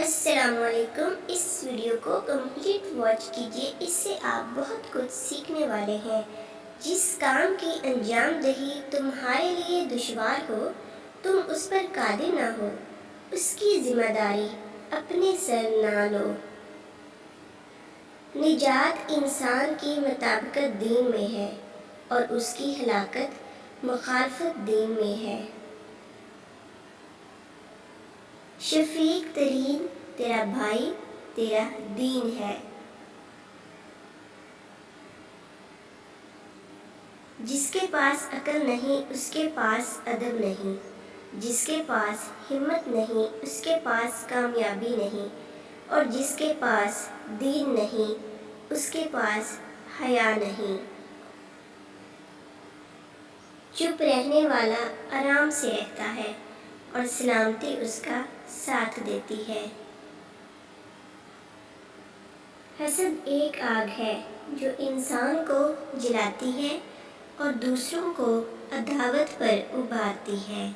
السلام علیکم۔ اس ویڈیو کو کمپلیٹ واچ کیجیے، اس سے آپ بہت کچھ سیکھنے والے ہیں۔ جس کام کی انجام دہی تمہارے لیے دشوار ہو، تم اس پر قادر نہ ہو، اس کی ذمہ داری اپنے سر نہ لو۔ نجات انسان کی مطابقت دین میں ہے اور اس کی ہلاکت مخالفت دین میں ہے۔ شفیق ترین تیرا بھائی تیرا دین ہے۔ جس کے پاس عقل نہیں اس کے پاس ادب نہیں، جس کے پاس ہمت نہیں اس کے پاس کامیابی نہیں، اور جس کے پاس دین نہیں اس کے پاس حیا نہیں۔ چپ رہنے والا آرام سے رہتا ہے اور سلامتی اس کا ساتھ دیتی ہے۔ حسد ایک آگ ہے جو انسان کو جلاتی ہے اور دوسروں کو عداوت پر ابھارتی ہے۔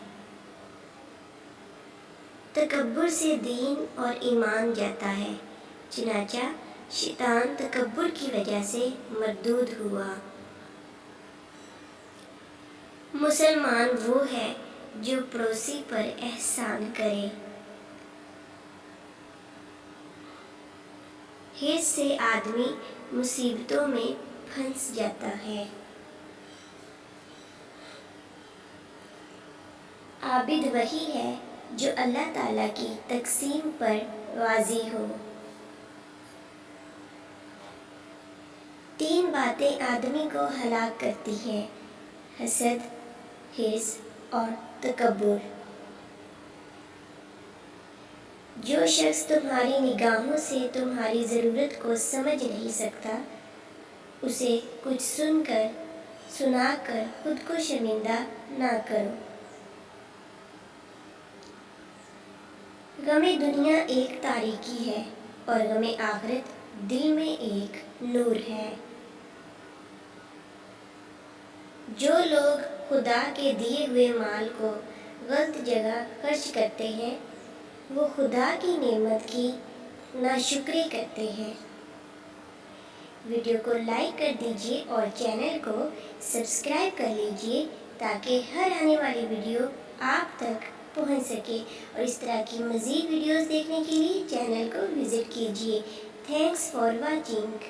تکبر سے دین اور ایمان جاتا ہے، چنانچہ شیطان تکبر کی وجہ سے مردود ہوا۔ مسلمان وہ ہے جو پڑوسی پر احسان کرے۔ حرص سے آدمی مصیبتوں میں پھنس جاتا ہے۔ عابد وہی ہے جو اللہ تعالیٰ کی تقسیم پر راضی ہو۔ تین باتیں آدمی کو ہلاک کرتی ہیں: حسد، حرص اور تکبر۔ جو شخص تمہاری نگاہوں سے تمہاری ضرورت کو سمجھ نہیں سکتا، اسے کچھ سنا کر خود کو شرمندہ نہ کرو۔ غم دنیا ایک تاریکی ہے اور غم آخرت دل میں ایک نور ہے۔ جو لوگ خدا کے دیے ہوئے مال کو غلط جگہ خرچ کرتے ہیں، وہ خدا کی نعمت کی ناشکری کرتے ہیں۔ ویڈیو کو لائک کر دیجیے اور چینل کو سبسکرائب کر لیجیے تاکہ ہر آنے والی ویڈیو آپ تک پہنچ سکے، اور اس طرح کی مزید ویڈیوز دیکھنے کے لیے چینل کو وزٹ کیجیے۔ Thanks for watching.